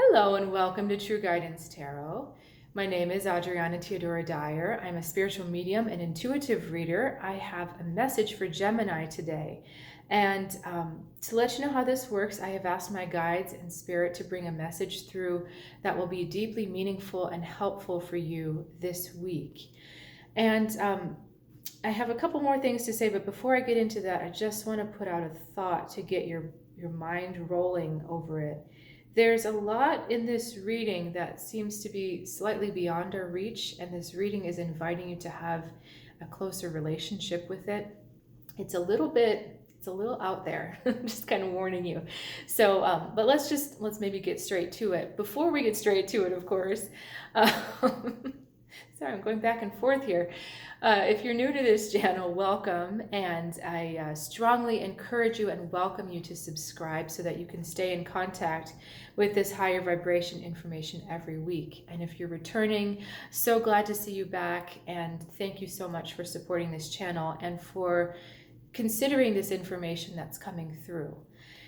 Hello and welcome to True Guidance Tarot. My name is Adriana Teodoro-Dier. I'm a spiritual medium and intuitive reader. I have a message for Gemini today. And to let you know how this works, I have asked my guides and spirit to bring a message through that will be deeply meaningful and helpful for you this week. And I have a couple more things to say, but before I get into that, I just want to put out a thought to get your mind rolling over it. There's a lot in this reading that seems to be slightly beyond our reach, and this reading is inviting you to have a closer relationship with it. It's a little out there. Just kind of warning you. So, but let's maybe get straight to it. Before we get straight to it, of course, sorry, I'm going back and forth here. If you're new to this channel, welcome, and I strongly encourage you and welcome you to subscribe so that you can stay in contact with this higher vibration information every week. And if you're returning, so glad to see you back, and thank you so much for supporting this channel and for considering this information that's coming through.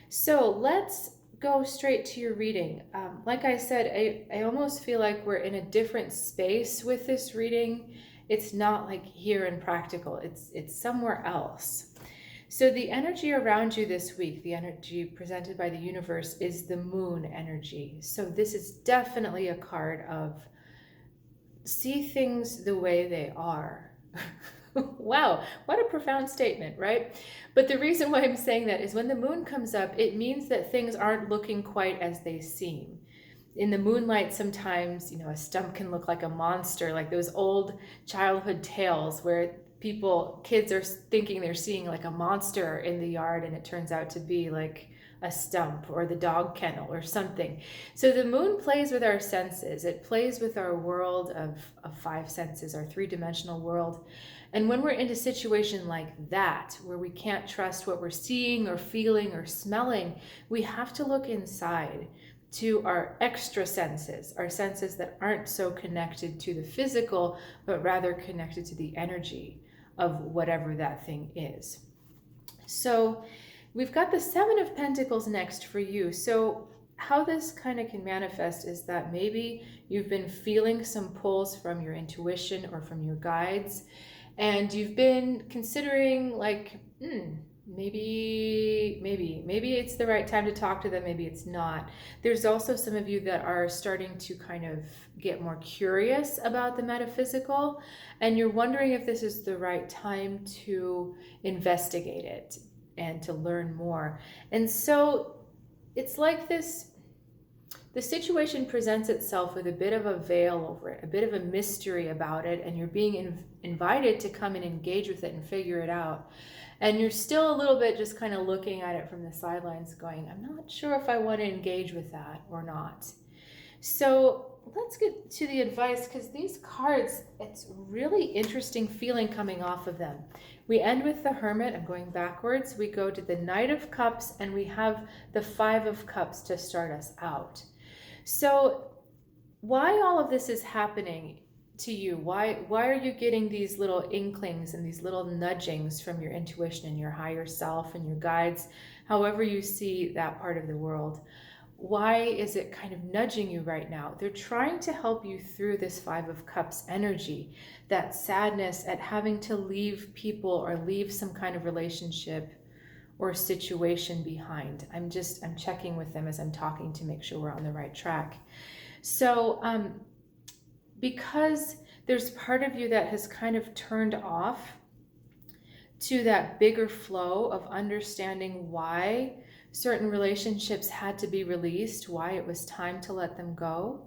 So let's go straight to your reading. Like I said, I almost feel like we're in a different space with this reading. It's not like here and practical, it's somewhere else. So the energy around you this week, the energy presented by the universe, is the moon energy. So this is definitely a card of see things the way they are. Wow, what a profound statement, right? But the reason why I'm saying that is when the moon comes up, it means that things aren't looking quite as they seem. In the moonlight, sometimes, a stump can look like a monster, like those old childhood tales where kids are thinking they're seeing like a monster in the yard, and it turns out to be like a stump or the dog kennel or something. So the moon plays with our senses. It plays with our world of five senses, our three-dimensional world. And when we're in a situation like that, where we can't trust what we're seeing or feeling or smelling, we have to look inside to our extra senses, our senses that aren't so connected to the physical, but rather connected to the energy of whatever that thing is. So we've got the Seven of Pentacles next for you. So how this kind of can manifest is that maybe you've been feeling some pulls from your intuition or from your guides, and you've been considering like, maybe it's the right time to talk to them, maybe it's not. There's also some of you that are starting to kind of get more curious about the metaphysical, and you're wondering if this is the right time to investigate it and to learn more. And so it's like this, the situation presents itself with a bit of a veil over it, a bit of a mystery about it, and you're being invited to come and engage with it and figure it out. And you're still a little bit just kind of looking at it from the sidelines going, I'm not sure if I want to engage with that or not. So let's get to the advice, because these cards, it's really interesting feeling coming off of them. We end with the Hermit. I'm going backwards. We go to the Knight of Cups, and we have the Five of Cups to start us out. So why all of this is happening to you? Why are you getting these little inklings and these little nudgings from your intuition and your higher self and your guides, however you see that part of the world? Why is it kind of nudging you right now? They're trying to help you through this Five of Cups energy, that sadness at having to leave people or leave some kind of relationship or situation behind. I'm checking with them as I'm talking to make sure we're on the right track. So because there's part of you that has kind of turned off to that bigger flow of understanding why certain relationships had to be released, why it was time to let them go.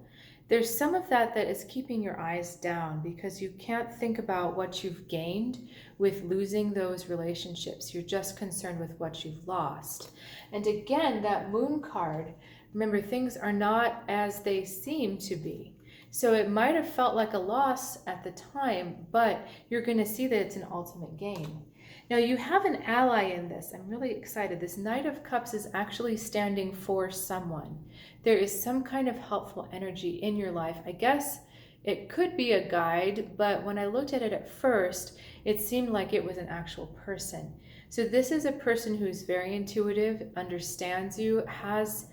There's some of that is keeping your eyes down because you can't think about what you've gained with losing those relationships. You're just concerned with what you've lost. And again, that Moon card, remember, things are not as they seem to be. So it might have felt like a loss at the time, but you're going to see that it's an ultimate gain. Now you have an ally in this. I'm really excited. This Knight of Cups is actually standing for someone. There is some kind of helpful energy in your life. I guess it could be a guide, but when I looked at it at first, it seemed like it was an actual person. So this is a person who's very intuitive, understands you, has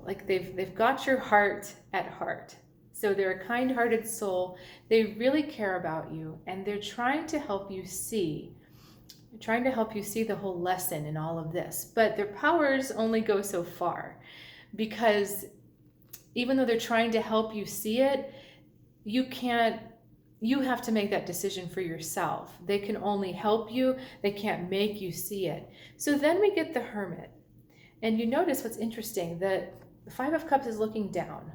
like they've got your heart at heart. So they're a kind-hearted soul. They really care about you, and they're trying to help you see. They're trying to help you see the whole lesson in all of this. But their powers only go so far, because even though they're trying to help you see it, you have to make that decision for yourself. They can only help you. They can't make you see it. So then we get the Hermit. And you notice what's interesting, that the Five of Cups is looking down.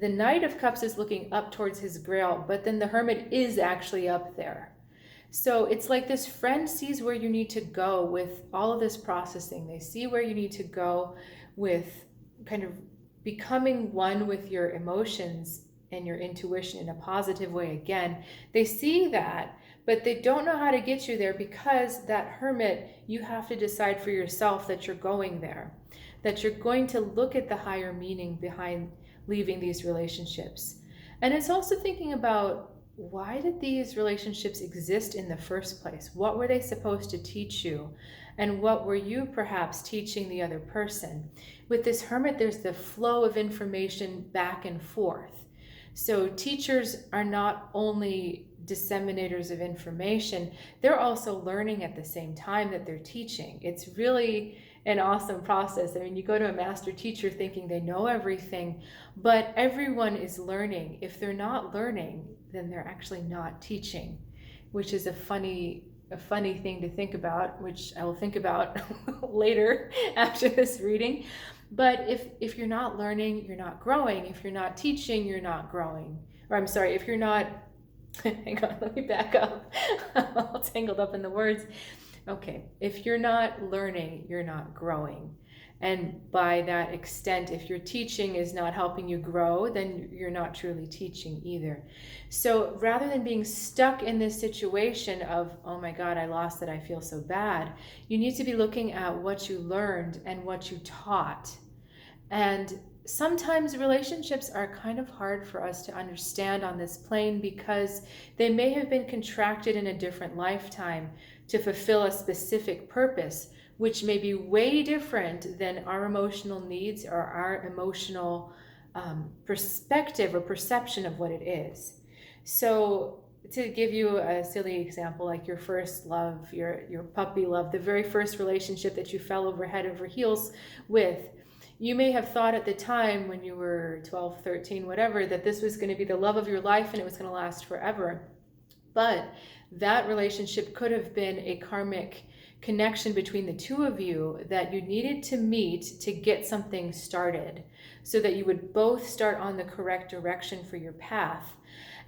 The Knight of Cups is looking up towards his grail, but then the Hermit is actually up there. So it's like this friend sees where you need to go with all of this processing. They see where you need to go with kind of becoming one with your emotions and your intuition in a positive way again. They see that, but they don't know how to get you there, because that Hermit, you have to decide for yourself that you're going there, that you're going to look at the higher meaning behind leaving these relationships. And it's also thinking about, why did these relationships exist in the first place? What were they supposed to teach you? And what were you perhaps teaching the other person? With this Hermit, there's the flow of information back and forth. So teachers are not only disseminators of information, they're also learning at the same time that they're teaching. It's really an awesome process. I mean, you go to a master teacher thinking they know everything, but everyone is learning. If they're not learning, then they're actually not teaching, which is a funny thing to think about, which I will think about later after this reading. But if you're not learning, you're not growing. If you're not teaching, you're not growing. Or I'm sorry, if you're not, hang on, let me back up. I'm all tangled up in the words. Okay, if you're not learning, you're not growing. And by that extent, if your teaching is not helping you grow, then you're not truly teaching either. So rather than being stuck in this situation of, oh my God, I lost it, I feel so bad, you need to be looking at what you learned and what you taught. And sometimes relationships are kind of hard for us to understand on this plane, because they may have been contracted in a different lifetime to fulfill a specific purpose, which may be way different than our emotional needs or our emotional perspective or perception of what it is. So to give you a silly example, like your first love, your puppy love, the very first relationship that you fell over head over heels with, you may have thought at the time when you were 12, 13, whatever, that this was going to be the love of your life and it was going to last forever. But that relationship could have been a karmic connection between the two of you that you needed to meet to get something started, so that you would both start on the correct direction for your path.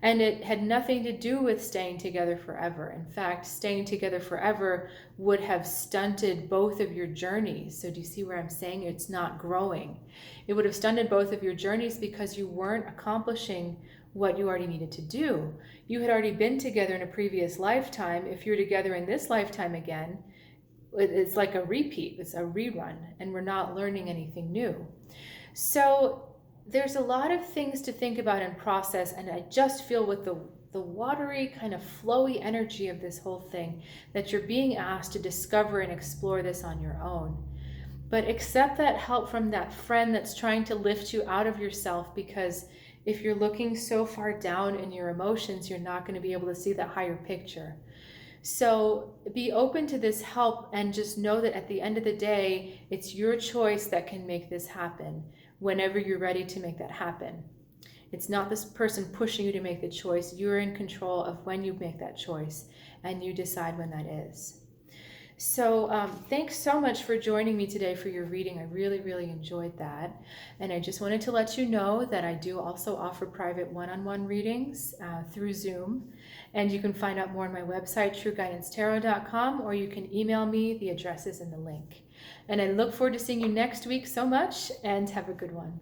And it had nothing to do with staying together forever. In fact, staying together forever would have stunted both of your journeys. So do you see where I'm saying it's not growing? It would have stunted both of your journeys, because you weren't accomplishing what you already needed to do. You had already been together in a previous lifetime. If you're together in this lifetime again, it's like a repeat, it's a rerun, and we're not learning anything new. So there's a lot of things to think about and process, and I just feel with the watery kind of flowy energy of this whole thing that you're being asked to discover and explore this on your own. But accept that help from that friend that's trying to lift you out of yourself, because if you're looking so far down in your emotions, you're not going to be able to see that higher picture. So be open to this help, and just know that at the end of the day, it's your choice that can make this happen whenever you're ready to make that happen. It's not this person pushing you to make the choice. You're in control of when you make that choice, and you decide when that is. So thanks so much for joining me today for your reading. I really, really enjoyed that. And I just wanted to let you know that I do also offer private one-on-one readings through Zoom. And you can find out more on my website, trueguidancetarot.com, or you can email me. The address is in the link. And I look forward to seeing you next week so much, and have a good one.